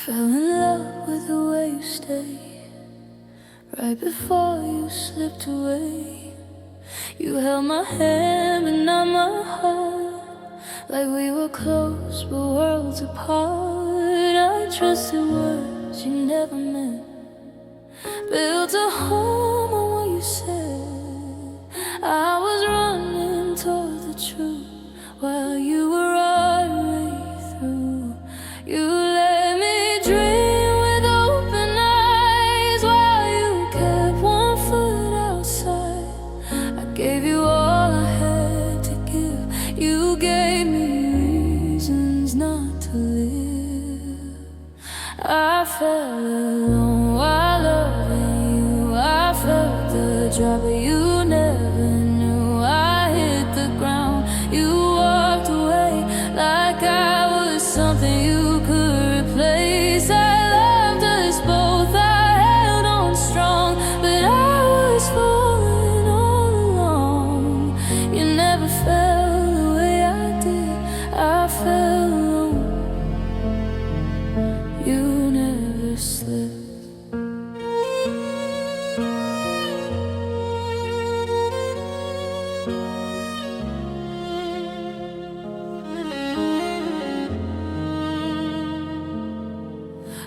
Fell in love with the way you stayed right before you slipped away. You held my hand but not my heart, like we were close but worlds apart. I trusted words you never meant, built a home on what you said. I was running toward the truth while you were our way through. You let me dream with open eyes while you kept one foot outside. I gave you all I had to give. You gave me reasons not to live. I felt alone while loving you. I felt the drop, but you never knew. I hit the ground, you walked away like I was something you could replace. I loved us both, I held on strong, but I was falling all along. You never felt the way I did. I felt alone. You never slipped.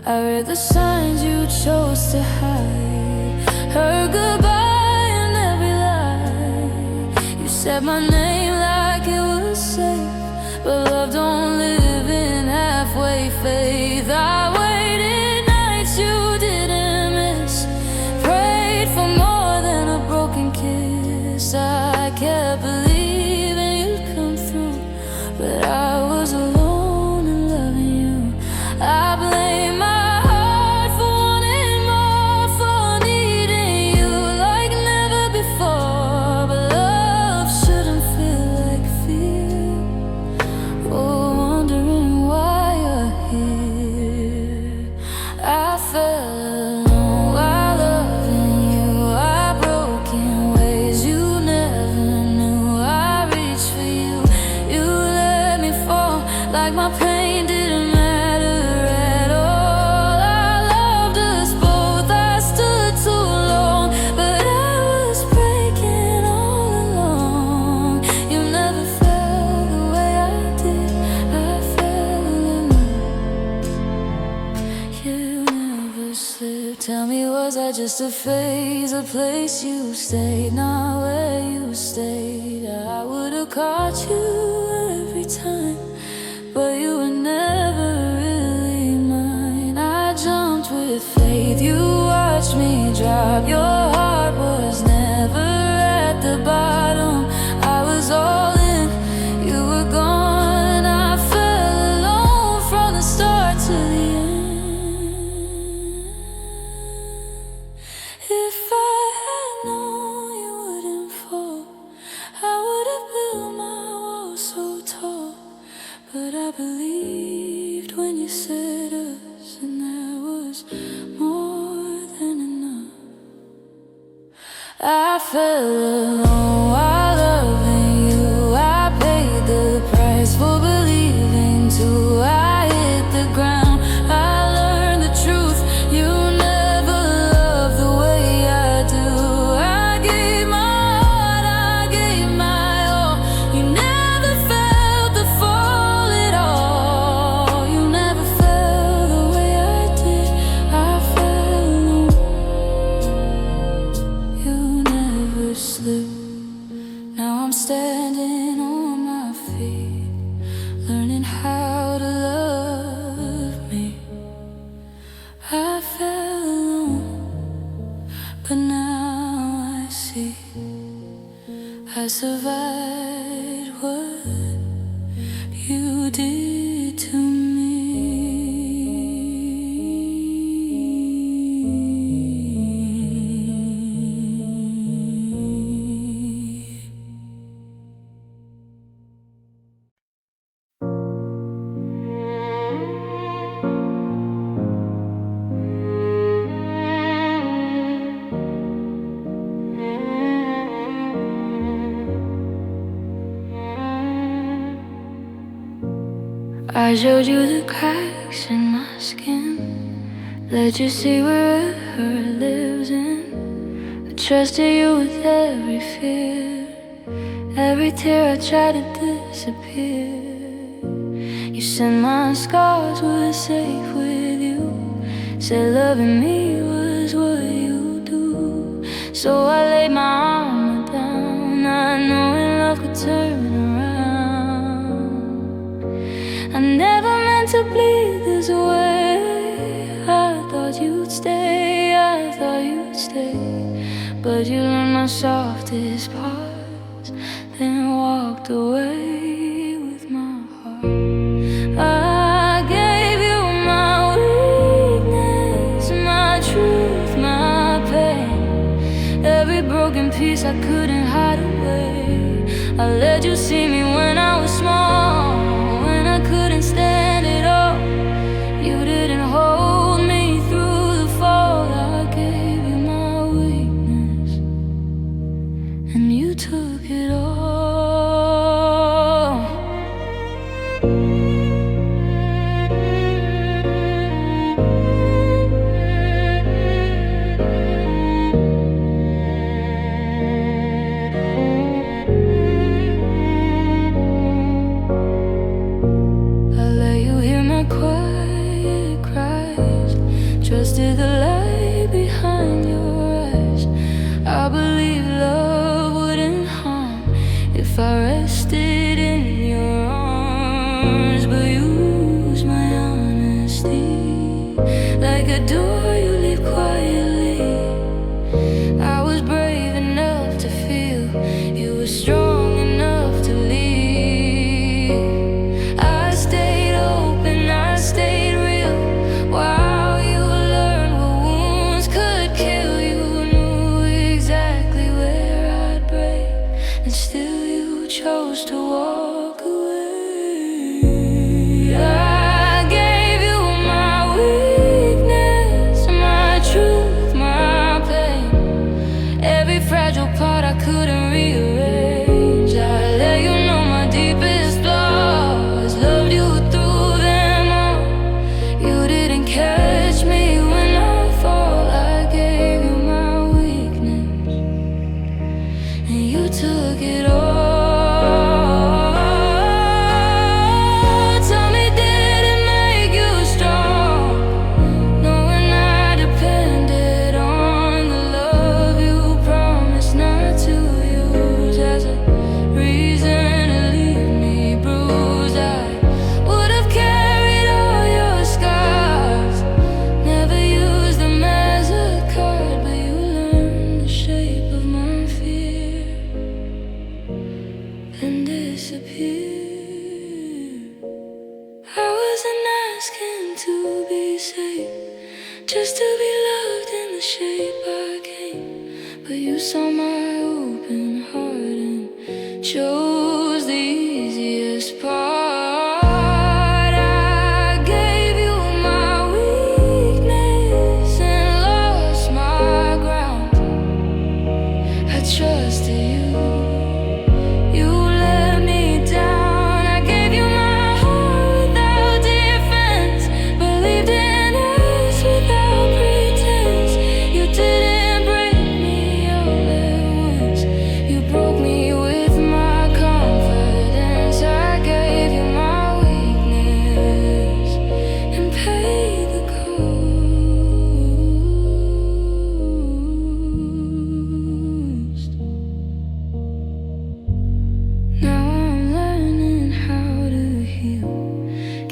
I read the signs you chose to hide, heard goodbye in every lie. You said my name like it was safe, but love don't live in halfway faith. I waited nights you didn't miss, prayed for more than a broken kiss. I kept believing you'd come through, but I was alone and loving you. I blame my like my pain didn't matter at all. I loved us both, I stood too long, but I was breaking all along. You never felt the way I did. I felt alone. You never slipped. Tell me, was I just a phase, a place you stayed, not where you stayed? I would've caught you every time, but you were never really mine. I jumped with faith, you watched me drop. Your heart was never at the bottom. I was all in, you were gone. I fell alone from the start to the end. If I had known you wouldn't fall, I would have built my wall so tall. But I believed when you said us, and that was more than enough. I fell alone while loving you. I paid the price for believing too. I hit the ground, I learned the truth. You never loved the way I do. I gave my heart, I gave my all. You never felt the fall at all. You never felt the way I did. I felt alone. You never slipped. Now I'm standing on my feet, learning how to love me. I felt alone, but now I see I survived what you did to me. I showed you the cracks in my skin, let you see where it lives in. I trusted you with every fear, every tear I tried to disappear. You said my scars were safe with you, said loving me was what you do. So I laid my armor down, not knowing love could turn around. I never meant to bleed this way. I thought you'd stay, I thought you'd stay, but you learned my softest parts, then walked away with my heart. I gave you my weakness, my truth, my pain, every broken piece I couldn't hide away. I let you see me when I was small, when I couldn't stand it all. You didn't hold me through the fall. I gave you my weakness, and you took it all. Trusted the light behind your eyes. I believed love wouldn't harm if I rested in your arms. But you used my honesty like a door you leave quietly. I was brave enough to feel you were strong enough to leave. I stayed open, I stayed real. Wow. Chose to walk away. I gave you my weakness, my truth, my pain, every fragile part I couldn't rearrange. I let you know my deepest flaws, loved you through them all. You didn't catch me when I fall. I gave you my weakness, and you took it all. And disappear. I wasn't asking to be saved, just to be loved in the shape I came. But you saw my open heart and chose the easiest part. I gave you my weakness and lost my ground. I trusted you.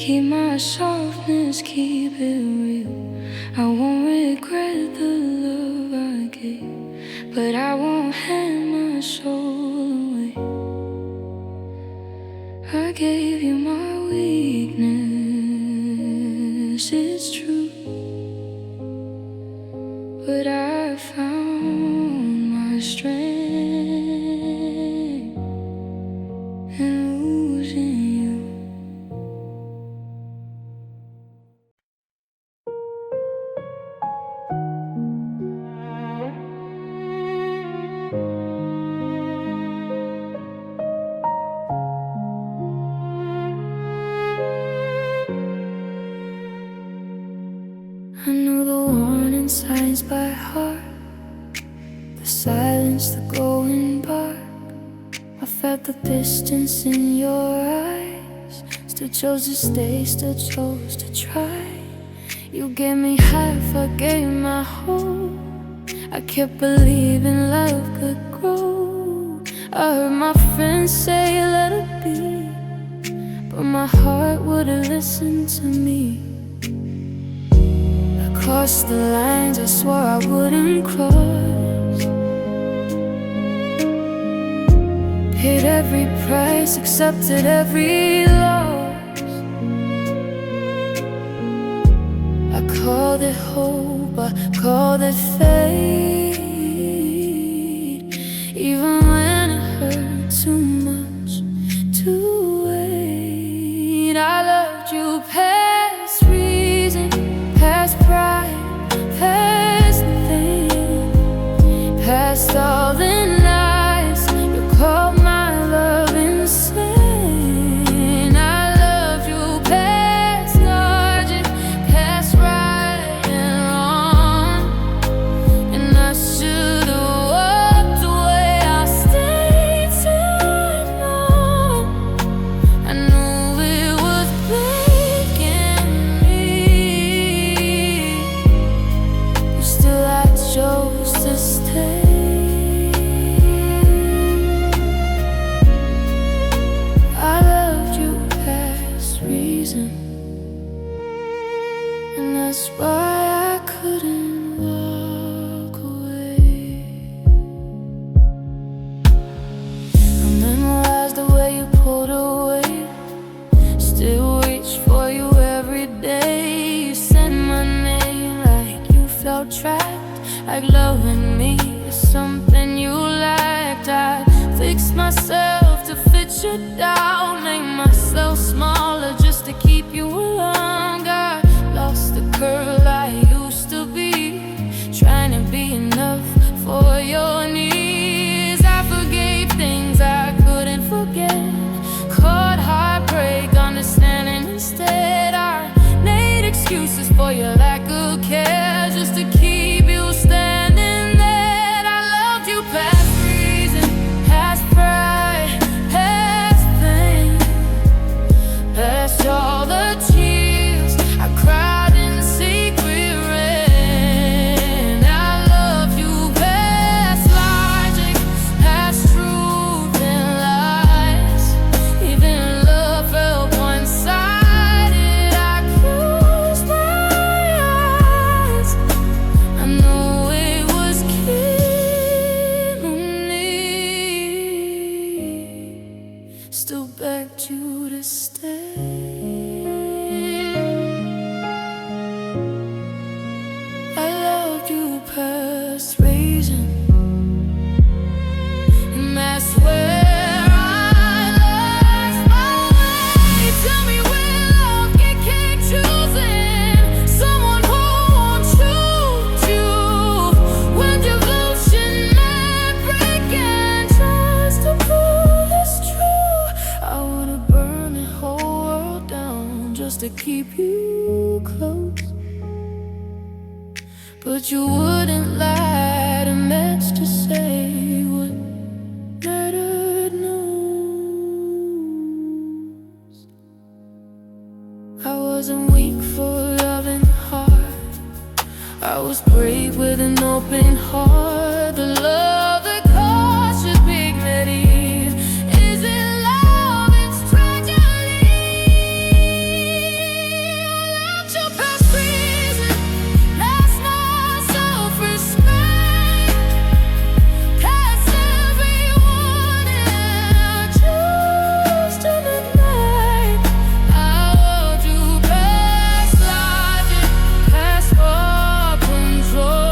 Keep my softness, keep it real. I won't regret the love I gave, but I won't hand my soul away. I gave you my weakness, it's true, but I found my strength in losing you. I know the signs by heart, the silence, the glowing bark. I felt the distance in your eyes. Still chose to stay, still chose to try. You gave me half, I gave my whole. I kept believing love could grow. I heard my friends say let it be, but my heart wouldn't listen to me. Across the lines I swore I wouldn't cross, paid every price, accepted every loss. I called it hope, I called it fate, even when it hurt too much to wait. I loved you past reason, past pride, past the thing, past all the nights you called my love insane. I loved you past logic, past right and wrong, and I should've walked away. I stayed too long. I knew it was breaking me, but still I chose to stay. I loved you past reason, and that's why I couldn't walk away. I memorized the way you pulled away, still reach for you every day. You said my name like you felt trapped, like loving me is something you liked. I fixed myself to fit you down, made myself smaller just to keep you along. I lost the girl I used to be, trying to be enough for your needs. I forgave things I couldn't forget, caught heartbreak, understanding instead. I made excuses for your lack of care just to keep you standing there. I loved you past reason, past pride, past pain, past all the tears I cried in secret rain. I loved you past logic, past truth and lies. Even love felt one-sided. I closed my eyes, I knew it was killing me, still begged you to stay. I loved you past reason, and that's where I lost my way. Tell me when love can keep choosing someone who won't choose you, when devotion meant breaking trust to prove it's true. I would've burned the whole world down just to keep you close, but you wouldn't light a match to say what mattered most. I wasn't weak for loving hard, I was brave with an open heart. The love that cost you dignity isn't love, it's tragedy. I loved you past reason, past my self-respect, past everyone and just in the night. I loved you past logic, past all control.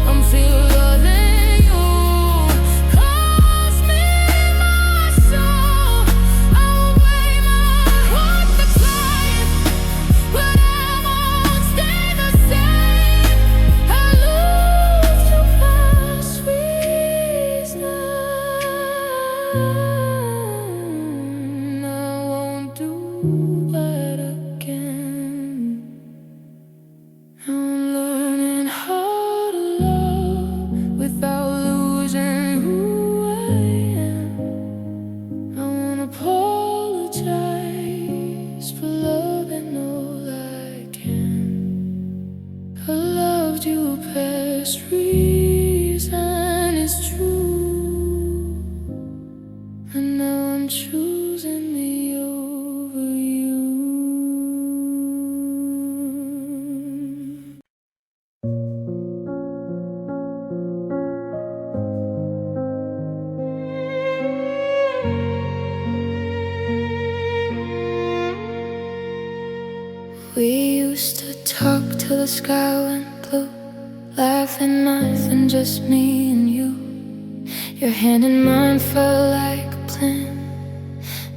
I'm still this reason is true, and now I'm choosing me over you. We used to talk till the sky went blue, laughing, laughing, just me and you. Your hand in mine felt like a plan,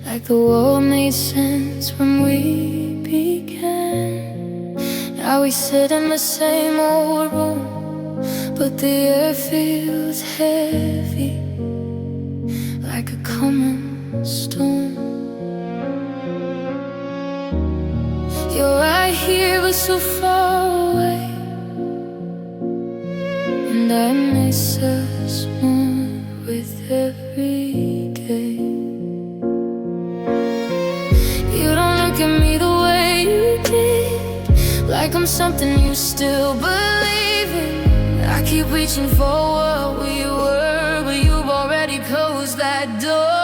like the world made sense when we began. Now we sit in the same old room, but the air feels heavy, like a coming storm. You're right here but so far away, and I miss us more with every day. You don't look at me the way you did, like I'm something you still believe in. I keep reaching for what we were, but you've already closed that door.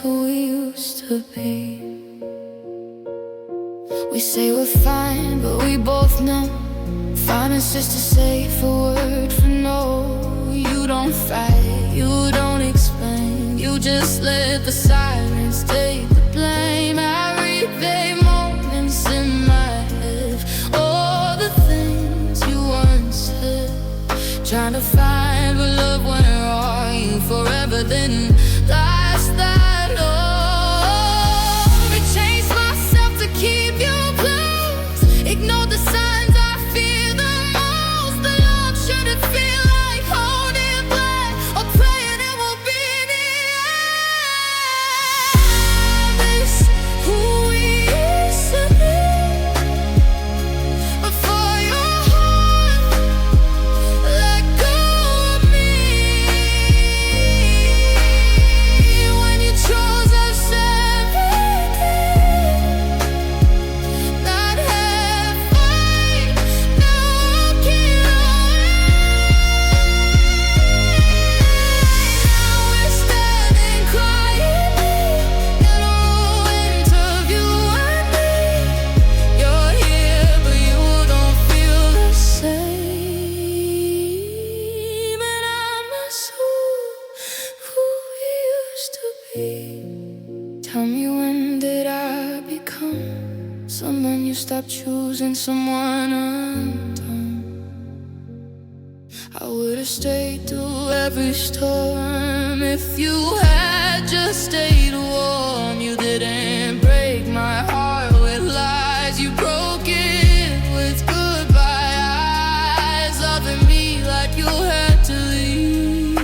Who we used to be. We say we're fine, but we both know fine is just a safer word for no. You don't fight, you don't explain, you just let the silence take the blame. I replay moments in my head, all the things you once said, trying to find where love went wrong forever, then last that. Ignore the signs I fear the most. The love shouldn't feel like holding back, or praying it will be the end. I miss who we used to be before your heart let go of me. When you chose us every day, not tell me, when did I become someone you stopped choosing, someone undone? I would've stayed through every storm if you had just stayed warm. You didn't break my heart with lies, you broke it with goodbye eyes, loving me like you had to leave,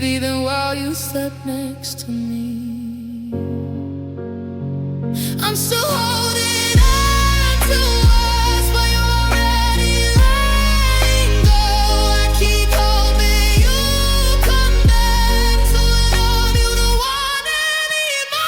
even while you slept next to me. I'm still holding on to us, but you're already letting go. I keep hoping you come back, so I love you don't want anymore.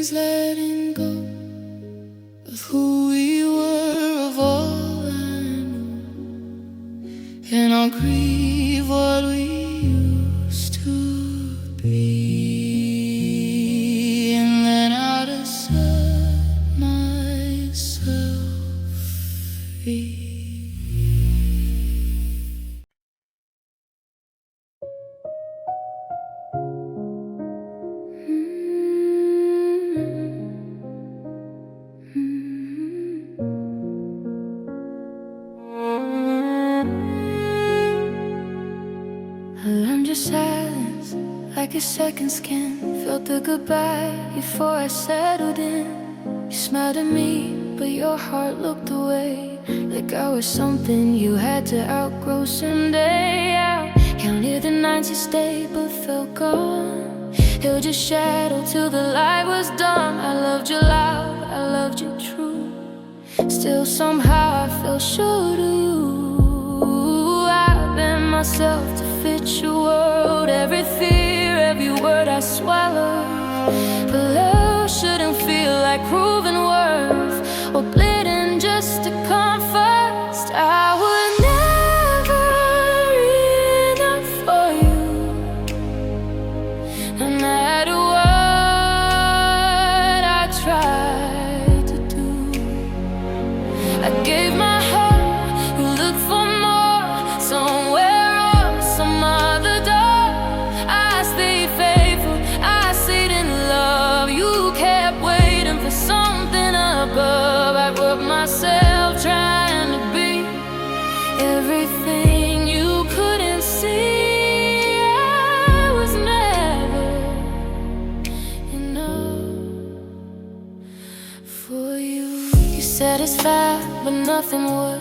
means letting go of who we were, of all I knew. And I'll grieve what we used to be, and then I'll just set myself free. I learned your silence like a second skin. Felt the goodbye before I settled in. You smiled at me, but your heart looked away, like I was something you had to outgrow someday. I counted the nights you stayed but felt gone, held your shadow till the light was done. I loved you loud, I loved you true. Still somehow I fell short of you. I bent myself to fit your world, every fear, every word I swallowed. But love shouldn't feel like proving worth, or bleeding just to come first. I was never enough for you, no matter what I tried to do. I gave my heart, you looked for more somewhere on some other door. I stayed faithful, I stayed in love. You kept waiting for something above. I broke myself trying to be everything you couldn't see. I was never enough for you. You satisfied, but nothing was.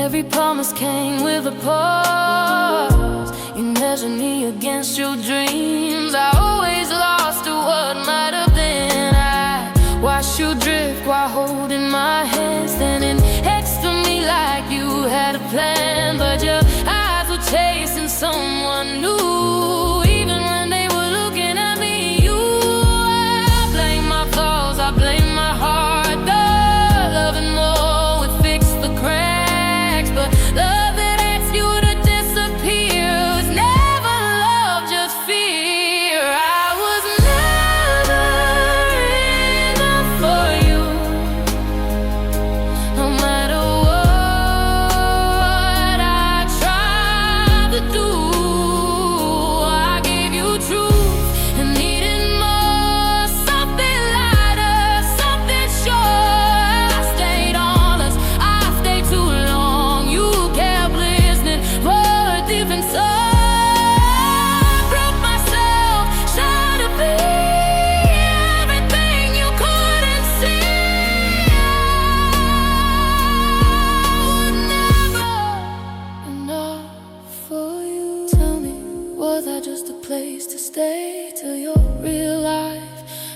Every promise came with a pause. You measured me against your dreams. I always lost to what might have been. I watched you drift while holding my hand, standing next to me like you had a plan. But your eyes were chasing someone new, even when they were looking at me. You, I blame my flaws, I blame my heart. The loving more would fix the cracks, but love that asked you to disappear was never love, just fear. I was never enough for you, no matter what I tried to do. I gave you truth and needed more, something lighter, something sure. I stayed honest, I stayed too long. You kept listening for a different song. Broke myself, trying to be everything you couldn't see. I was never enough for you. Tell me, was I just a place to stay till your real life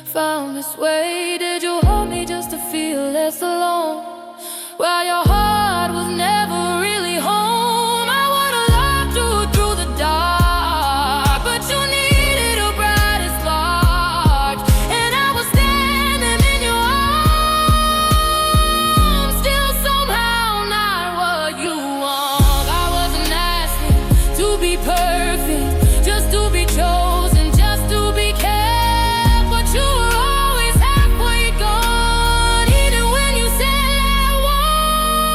found its way? Did you hold me just to feel less alone, while your heart was never really home? I would've loved you through the dark, but you needed a brighter spark, and I was standing in your arms, still somehow not what you want. I wasn't asking to be perfect, just to be chosen, just to be kept, but you were always halfway gone, even when you said I won't.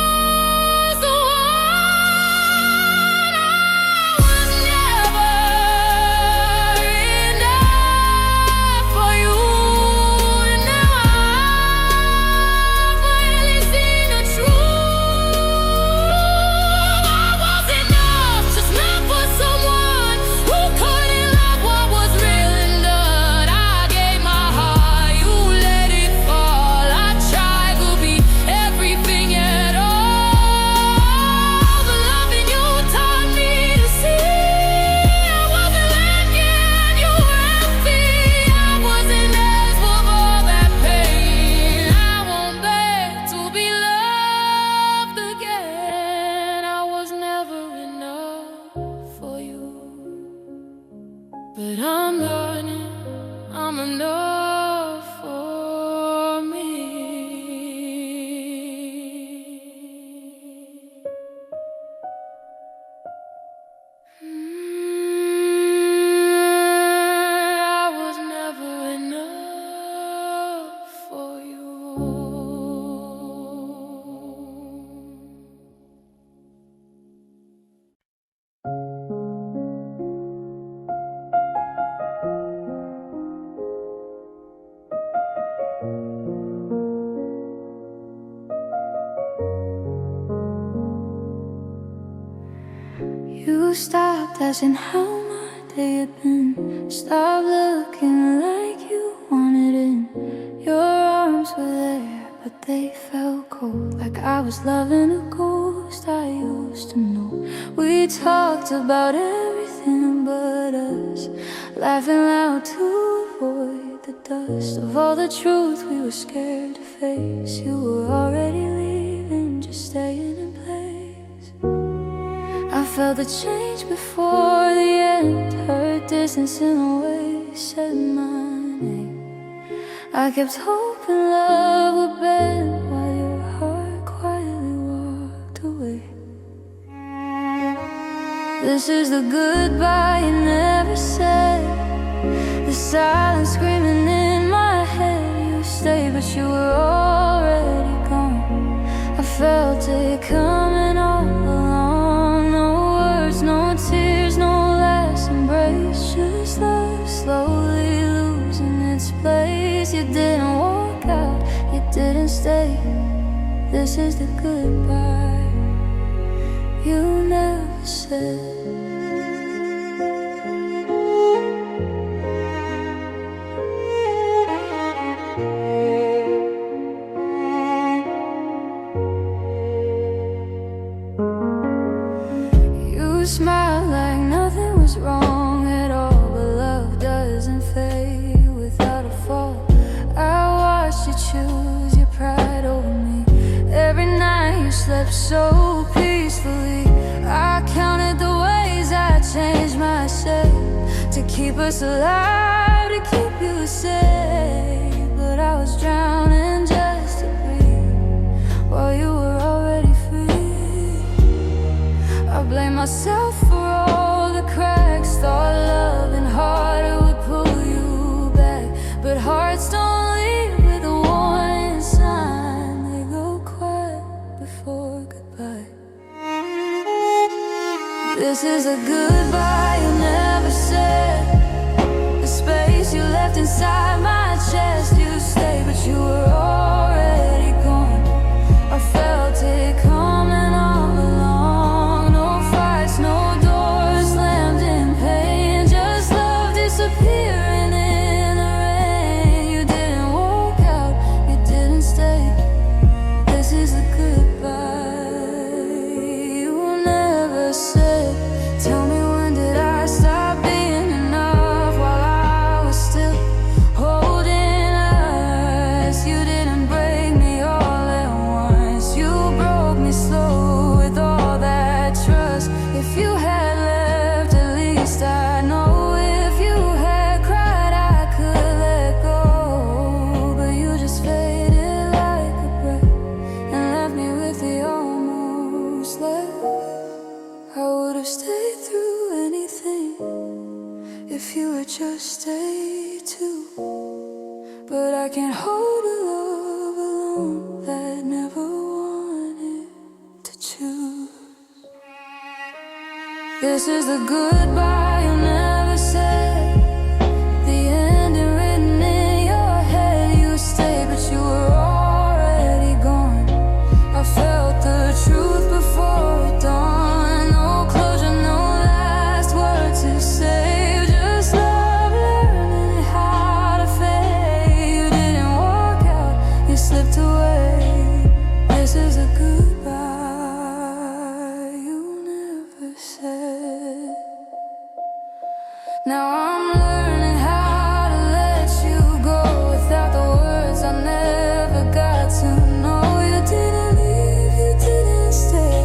You stopped asking how my day had been. Stopped looking like you wanted in. Your arms were there, but they felt cold, like I was loving a ghost I used to know. We talked about everything but us, laughing loud to avoid the dust of all the truth we were scared to face. You were already leaving, just staying in place. I felt the change before the end, heard distance in a way, said my name. I kept hoping love would bend while your heart quietly walked away. This is the goodbye you never said, the silence screaming in my head. You stayed, but you were already gone. I felt it coming all along. No words, no tears, no last embrace, just love slowly losing its place. You didn't walk out, you didn't stay. This is the goodbye you never said. You smiled like nothing was wrong at all, but love doesn't fade without a fall. I watched you choose your pride over me. Every night you slept so peacefully. I counted the ways I changed myself to keep us alive, to keep you safe. But I was drowning just to breathe while you were already free. I blame myself for all the cracks. Thought loving harder would pull you back, but hearts don't leave with a warning sign. They go quiet before goodbye. This is a goodbye you never said, the space you left inside my chest. You stayed, but you were already gone. I felt it coming all along. No fights, no doors slammed in pain, just love disappearing in the rain. You didn't walk out, you didn't stay. This is a goodbye you never said. Tell me, when did I stop being enough while I was still holding us? You didn't break me all at once, you broke me slow with all that trust. If you had left, at least I know. If you had cried, I could let go. But you just faded like a breath and left me with the almost left. I would have stayed through anything if you had just stayed too. But I can't hold a love alone that never wanted to choose. This is the goodbye you never said, the ending written in your head. You stayed, but you were already gone. I felt the truth before it dawned. No closure, no last word to say, just love learning how to fade. You didn't walk out, you slipped away. This is a goodbye you never said. Now I'm learning how to let you go without the words I never got to know. You didn't leave, you didn't stay,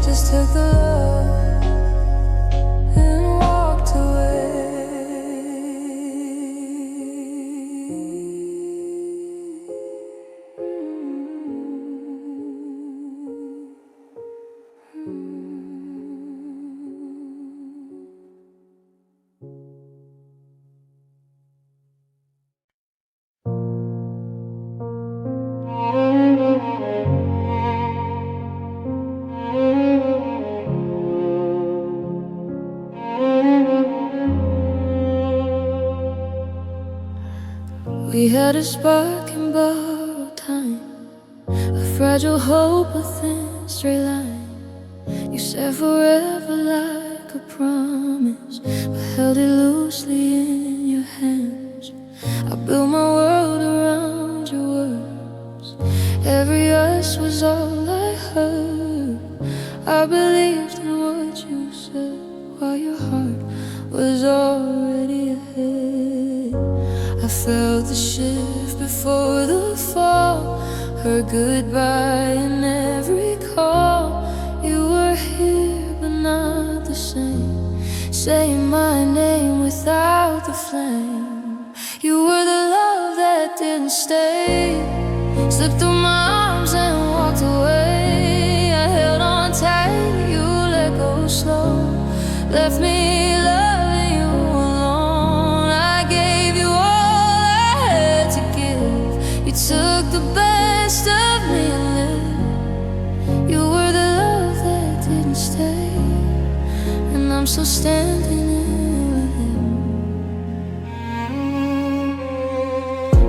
just took the love and walked away. We had a spark in borrowed time, a fragile hope, a thin straight line. You said forever lies like a promise, but held it loosely in your hands. I built my world around your words. Every yes was all I heard. I believed in what you said while your heart was already ahead. I felt the shift before the fall, heard goodbye in every call. You were here but not the same, saying my name without the flame. You were the love that didn't stay, slipped through my arms and walked away. I held on tight, you let go slow, left me loving you alone. I gave you all I had to give. You took the best of me and lived. You were the love that didn't stay, and I'm still standing in with him.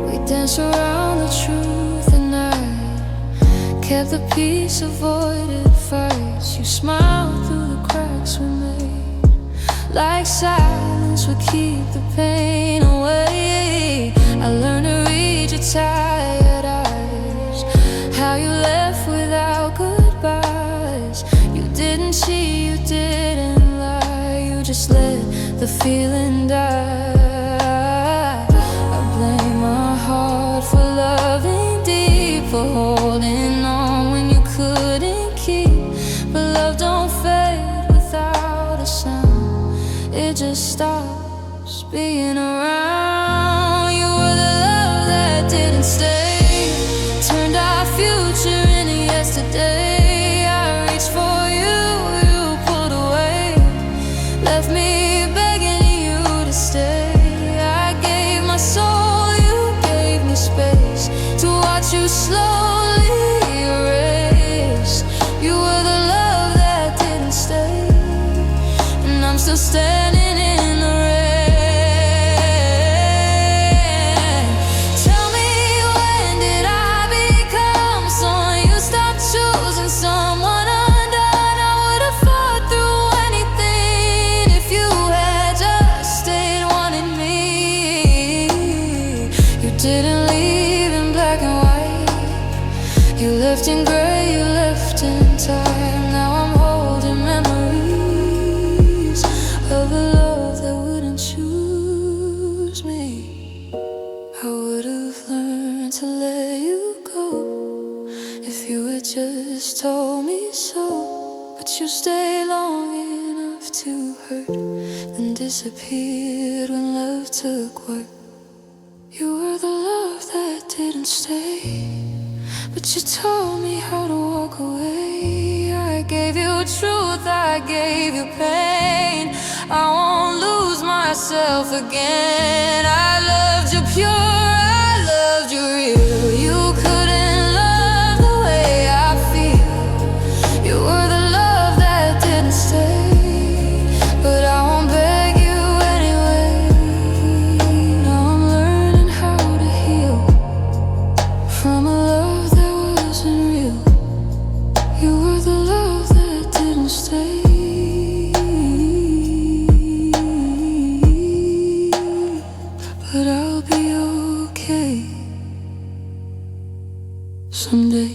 We danced around the truth and I kept the peace, avoided fights. You smiled through the cracks we made, like silence would keep the pain away. I learned to read your tired eyes, how you left without goodbyes. You didn't cheat, you didn't lie, you just let the feeling die. I blame my heart for loving deep, for holding on when you couldn't keep. But love don't fade without a sound, it just stops being around. You were the love that didn't stay, turned our future into yesterday. I reached for you, you pulled away, left me begging you to stay. I gave my soul, you gave me space to watch you slowly erase. You were the love that didn't stay, and I'm still standing in the rain. Tell me, when did I become someone you stopped choosing, someone undone? I would have fought through anything if you had just stayed wanting me. You didn't leave in black and white, you left in gray, you left in time. Now I'm holding memories of a love that wouldn't choose me. I would have learned to let you go if you had just told me so. But you stayed long enough to hurt, then disappeared when love took work. You were the love that didn't stay, but you taught me how to walk away. I gave you truth, I gave you pain. I won't lose myself again. I loved you pure, I loved you real. You couldn't love the way I feel. You were the love that didn't stay, but I won't beg you anyway. Now I'm learning how to heal from a love that wasn't real. You were the love that didn't stay, but I'll be okay someday.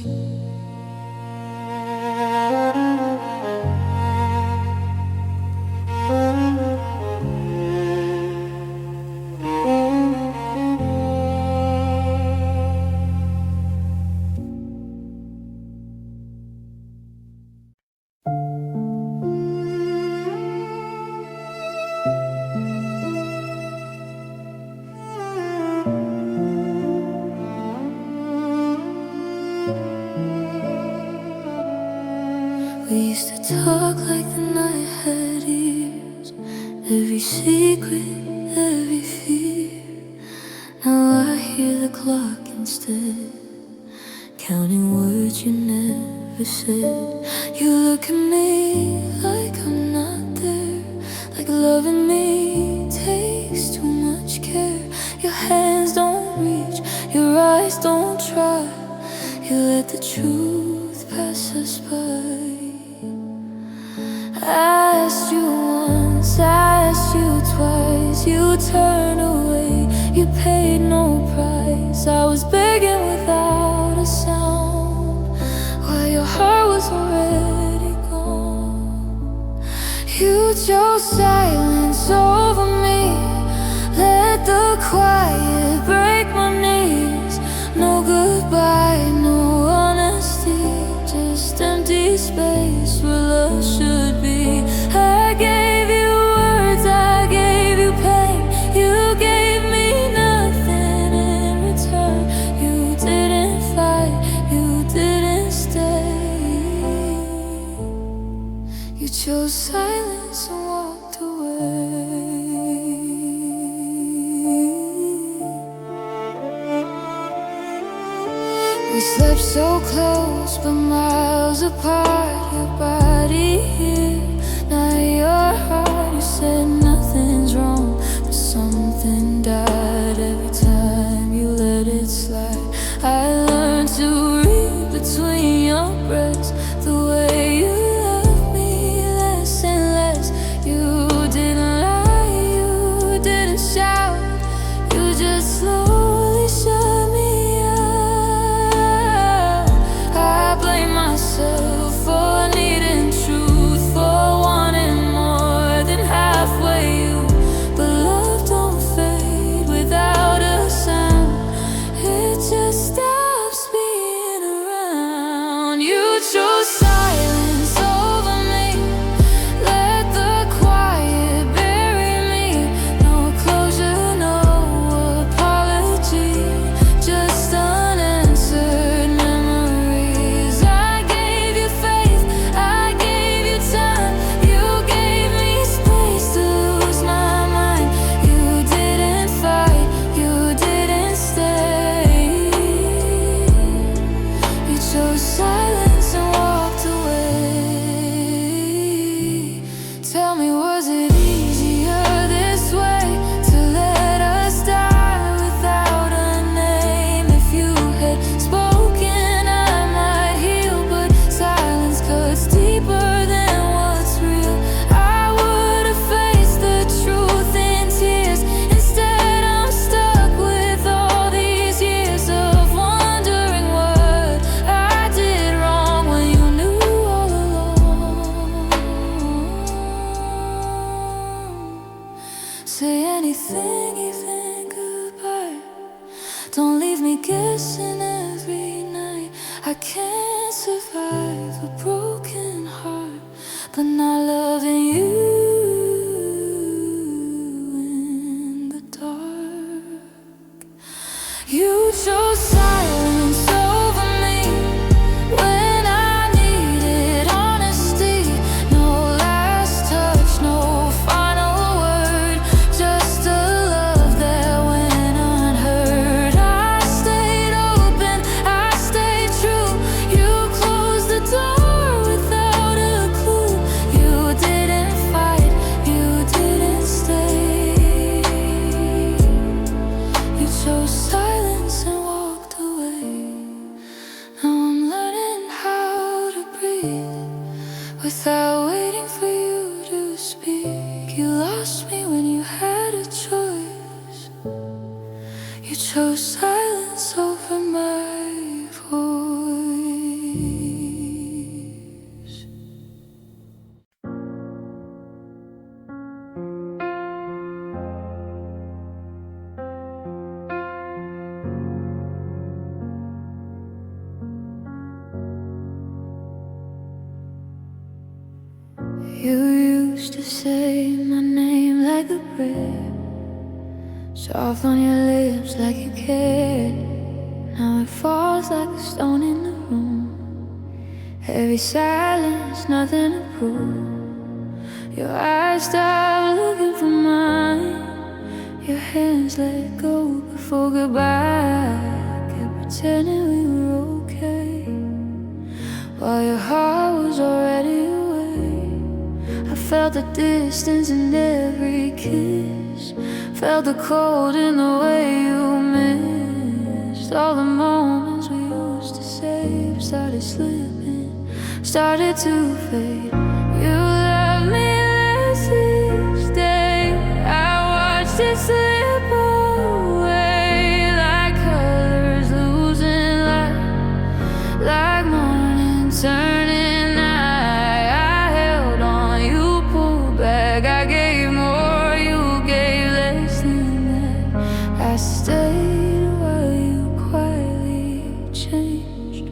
We used to talk like the night had ears, every secret, every fear. Now I hear the clock instead, counting words you never said. You look at me like I'm not there, like loving me takes too much care. Your hands don't reach, your eyes don't try, you let the truth pass us by. I asked you eyes, you turned away. You paid no price. I was begging without a sound, while your heart was already gone. You chose silence over me. Let the quiet break my knees. No goodbye, no honesty, just empty space where love should be. I gave you words, I gave you pain. You gave me nothing in return. You didn't fight, you didn't stay. You chose silence and walked away. We slept so close but miles apart. Your body here, now your heart. You said nothing's wrong, but something died every time you let it slide. I learned to read between your breaths, the way you love me less and less. You didn't lie, you didn't shout, you just slowly shut me out. I blame myself for needing truth, for wanting more than halfway you. But love don't fade without a sound, it just stops being around. You chose silence over me. Let the quiet bury me. No closure, no apology, just unanswered memories. I gave you faith, I gave you time. You gave me space to lose my mind. You didn't fight, you didn't stay. You chose silence and walked away. Tell me, was it easier this way, to let us die without a name? If you had spoken, I might heal, but silence cuts deeper than what's real. I would have faced the truth in tears. Instead, I'm stuck with all these years of wondering what I did wrong when you knew all along. Say anything, even goodbye. Don't leave me guessing every night. I can't survive a broken heart, but not loving you in the dark. You chose silence over me when I needed honesty. No last touch, no final word, just a love that went unheard. I stayed open, I stayed true. You closed the door without a clue. You didn't fight, you didn't stay. You chose silence and walked away. Now I'm learning how to breathe without waiting for you to speak. You lost me when you had a choice. You chose silence over my voice. You used to say my name like a prayer, soft on your lips like you cared. Now it falls like a stone in the room. Heavy silence, nothing to prove. Your eyes stop looking for mine. Your hands let go before goodbye. Kept pretending we were okay, while your heart was already away. I felt the distance in every kiss, felt the cold in the way you missed. All the moments we used to save started slipping, started to fade. You left me less each day. I watched watched it slip away like colors losing light, like morning turning night. I held on, you pulled back. I gave more, you gave less than that. I stayed while you quietly changed.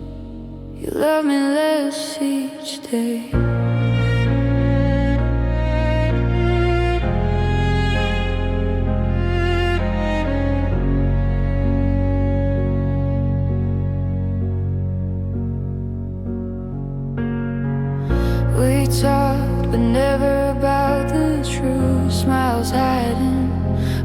You love me less each day. We talked, but never about the truth. Smiles hiding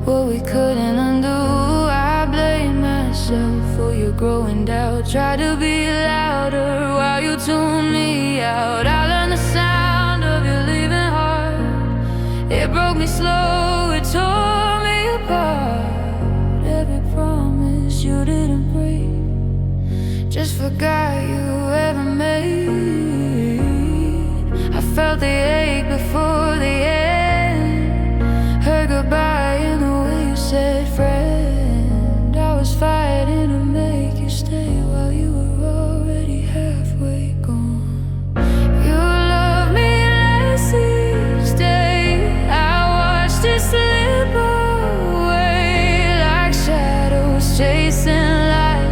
what we couldn't undo. I blame myself for your growing doubt. Tried to be louder while you tuned me out. I learned the sound of your leaving heart. It broke me slow, it tore me apart. Every promise you didn't break, just forgot you ever made. I felt the ache before the end. Heard goodbye in the way you said friend. I was fighting to make you stay while you were already halfway gone. You love me less each day. I watched it slip away like shadows chasing light,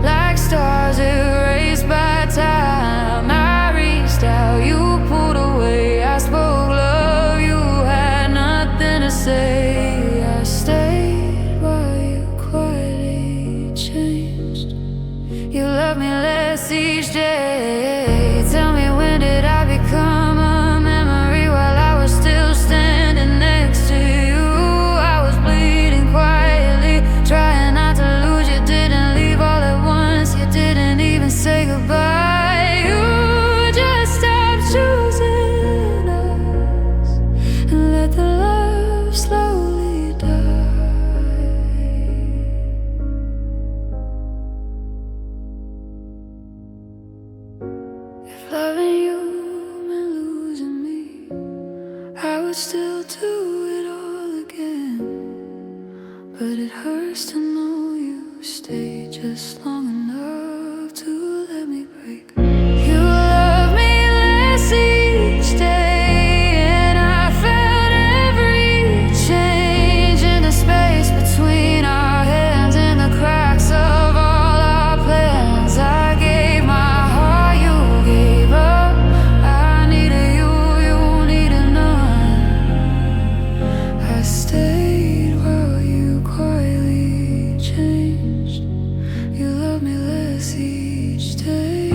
like stars erased by time. I reached out, you pulled away. I spoke love, you had nothing to say. I stayed while you quietly changed. You love me less each day. Tell me, when did I become a memory while I was still standing next to you? I was bleeding quietly, trying not to lose you. Didn't leave all at once, you didn't even say goodbye. You just stopped choosing us and let the love slowly die. If loving you meant losing me, I would still do it all again. But it hurts to know you stayed just long enough to let me break. You love me less each day, and I felt every change in the space between our hands, in the cracks of all our plans. I gave my heart, you gave up. I needed you, you needed none. I stayed while you quietly changed. You love me less each day.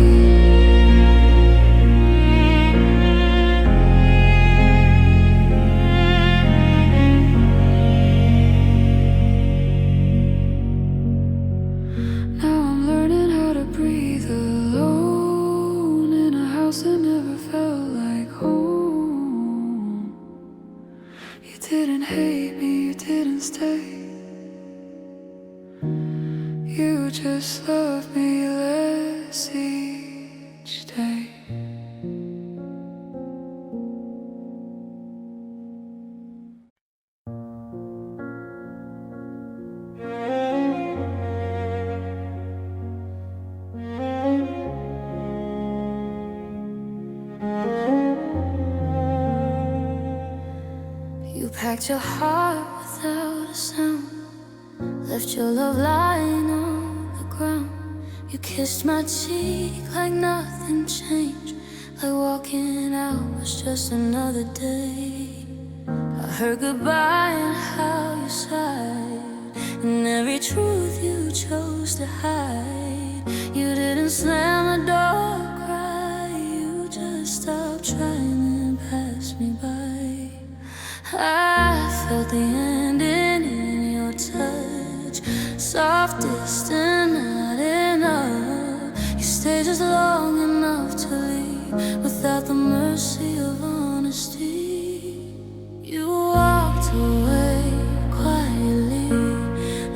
Now I'm learning how to breathe alone in a house that never felt like home. You didn't hate me, you didn't stay. You just love me less each day. You packed your heart without a sound, left your love lying on the ground. You kissed my cheek like nothing changed, like walking out was just another day. I heard goodbye and how you sighed, and every truth you chose to hide. You didn't slam the door, cry, you just stopped trying and passed me by. I felt the ending in your touch, soft, distant, not enough. You stayed just long enough to leave without the mercy of honesty. You walked away quietly,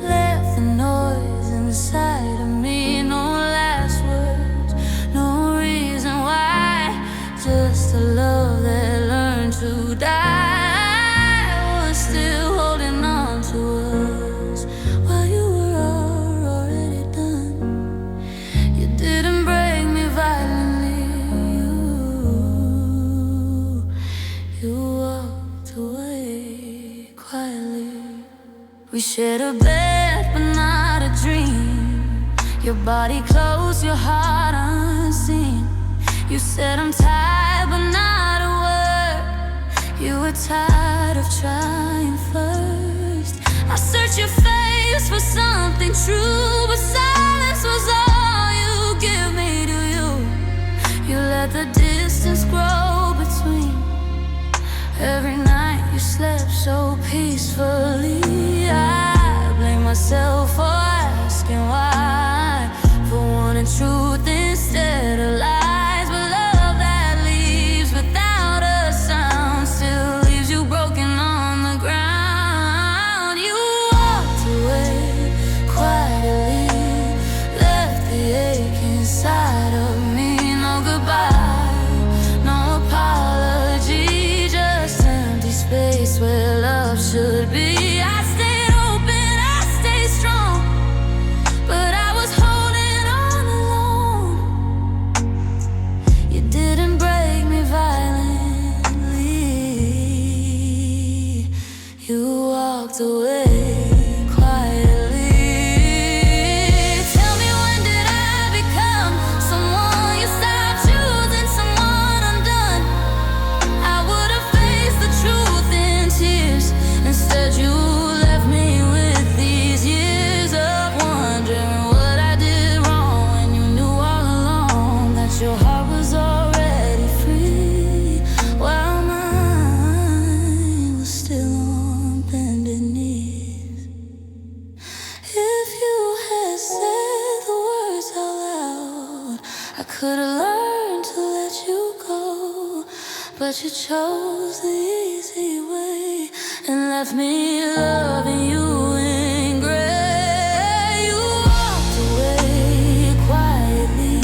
left the noise inside of me. No last words, no reason why, just a love that learned to die. Was still holding We shared a bed but not a dream. Your body close, your heart unseen. You said I'm tired but not a word. You were tired of trying first. I searched your face for something true, but silence was all you give me, do you? You let the distance grow between. Every night you slept so peacefully. I blame myself for asking why, for wanting truth instead of lies. But love that leaves without a sound still leaves you broken on the ground. You walked away quietly, left the ache inside of me. No goodbye, no apology, just empty space where love should be. I stayed open, I stayed strong, but I was holding on alone. You didn't break me violently. You walked away quietly. Tell me, when did I become someone you stopped choosing, someone undone? I would have faced the truth in tears. Instead you left me with these years of wondering what I did wrong, when you knew all along that your heart was already free, while mine was still on bended knees. If you had said the words out loud, I could have learned to let you go, but you chose the easy way and left me loving you in gray. You walked away quietly,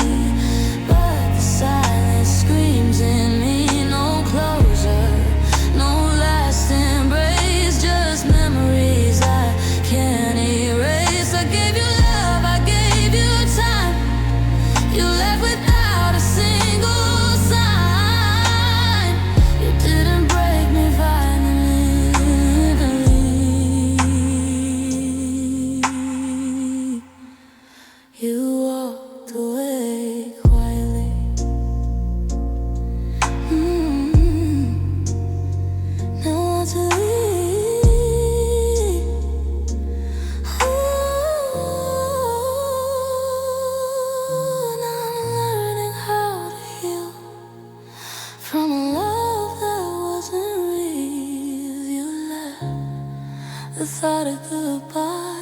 but the silence screams in me. No closure, no last embrace, just memories I can't erase. I gave you love, I gave you time. You left without a single sign. You didn't break me violently. You walked away quietly. Now want to leave. Now I'm learning how to heal from a love that wasn't real. You left the thought of goodbye